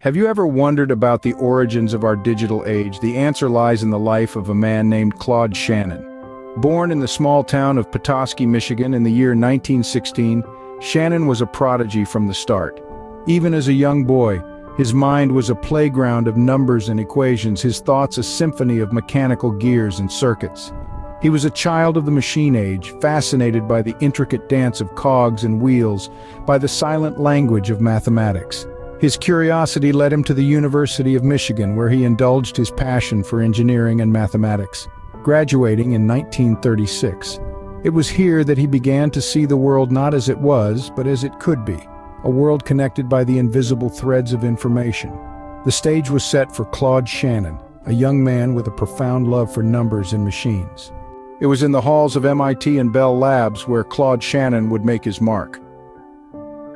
Have you ever wondered about the origins of our digital age? The answer lies in the life of a man named Claude Shannon. Born in the small town of Petoskey, Michigan in the year 1916, Shannon was a prodigy from the start. Even as a young boy, his mind was a playground of numbers and equations, his thoughts a symphony of mechanical gears and circuits. He was a child of the machine age, fascinated by the intricate dance of cogs and wheels, by the silent language of mathematics. His curiosity led him to the University of Michigan, where he indulged his passion for engineering and mathematics, graduating in 1936. It was here that he began to see the world not as it was, but as it could be, a world connected by the invisible threads of information. The stage was set for Claude Shannon, a young man with a profound love for numbers and machines. It was in the halls of MIT and Bell Labs where Claude Shannon would make his mark.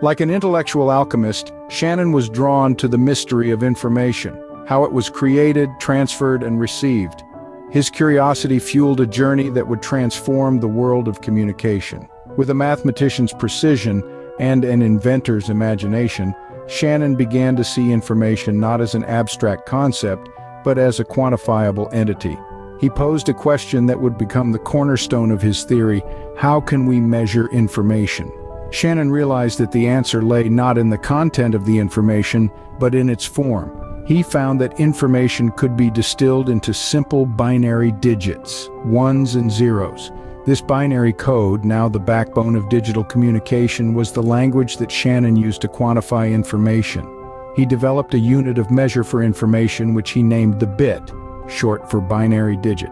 Like an intellectual alchemist, Shannon was drawn to the mystery of information, how it was created, transferred, and received. His curiosity fueled a journey that would transform the world of communication. With a mathematician's precision and an inventor's imagination, Shannon began to see information not as an abstract concept, but as a quantifiable entity. He posed a question that would become the cornerstone of his theory: how can we measure information? Shannon realized that the answer lay not in the content of the information, but in its form. He found that information could be distilled into simple binary digits, ones and zeros. This binary code, now the backbone of digital communication, was the language that Shannon used to quantify information. He developed a unit of measure for information which he named the bit, short for binary digit.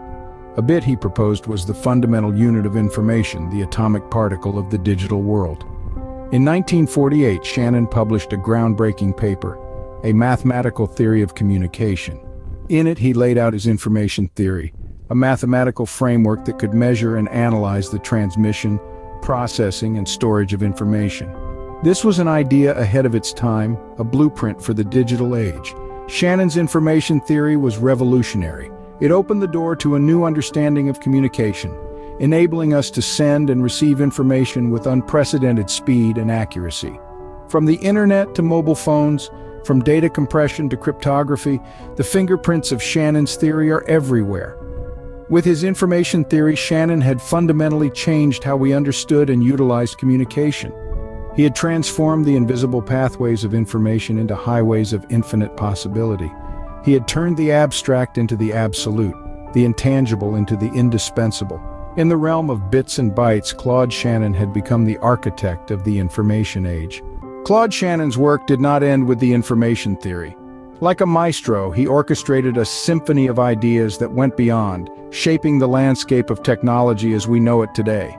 A bit, he proposed, was the fundamental unit of information, the atomic particle of the digital world. In 1948, Shannon published a groundbreaking paper, A Mathematical Theory of Communication. In it, he laid out his information theory, a mathematical framework that could measure and analyze the transmission, processing, and storage of information. This was an idea ahead of its time, a blueprint for the digital age. Shannon's information theory was revolutionary. It opened the door to a new understanding of communication, enabling us to send and receive information with unprecedented speed and accuracy. From the internet to mobile phones, from data compression to cryptography, the fingerprints of Shannon's theory are everywhere. With his information theory, Shannon had fundamentally changed how we understood and utilized communication. He had transformed the invisible pathways of information into highways of infinite possibility. He had turned the abstract into the absolute, the intangible into the indispensable. In the realm of bits and bytes, Claude Shannon had become the architect of the information age. Claude Shannon's work did not end with the information theory. Like a maestro, he orchestrated a symphony of ideas that went beyond, shaping the landscape of technology as we know it today.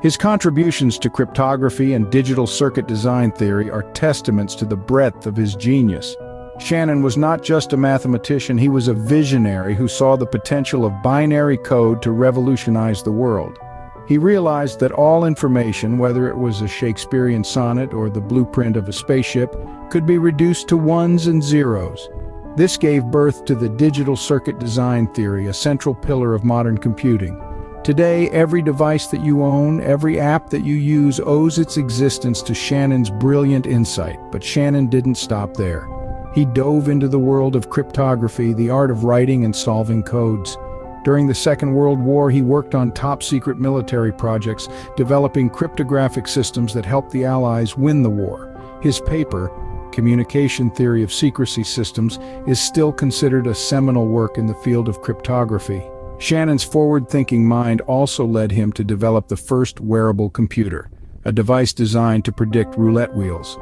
His contributions to cryptography and digital circuit design theory are testaments to the breadth of his genius. Shannon was not just a mathematician, he was a visionary who saw the potential of binary code to revolutionize the world. He realized that all information, whether it was a Shakespearean sonnet or the blueprint of a spaceship, could be reduced to ones and zeros. This gave birth to the digital circuit design theory, a central pillar of modern computing. Today, every device that you own, every app that you use owes its existence to Shannon's brilliant insight. But Shannon didn't stop there. He dove into the world of cryptography, the art of writing and solving codes. During the Second World War, he worked on top-secret military projects, developing cryptographic systems that helped the Allies win the war. His paper, Communication Theory of Secrecy Systems, is still considered a seminal work in the field of cryptography. Shannon's forward-thinking mind also led him to develop the first wearable computer, a device designed to predict roulette wheels.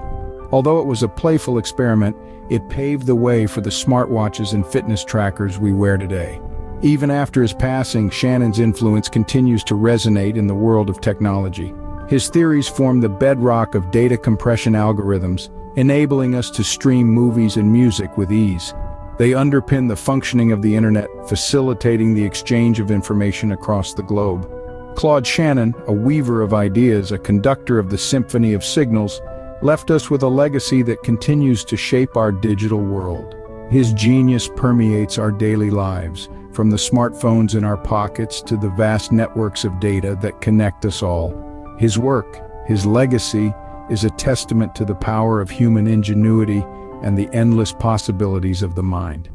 Although it was a playful experiment, it paved the way for the smartwatches and fitness trackers we wear today. Even after his passing, Shannon's influence continues to resonate in the world of technology. His theories form the bedrock of data compression algorithms, enabling us to stream movies and music with ease. They underpin the functioning of the internet, facilitating the exchange of information across the globe. Claude Shannon, a weaver of ideas, a conductor of the symphony of signals, left us with a legacy that continues to shape our digital world. His genius permeates our daily lives, from the smartphones in our pockets to the vast networks of data that connect us all. His work, his legacy, is a testament to the power of human ingenuity, and the endless possibilities of the mind.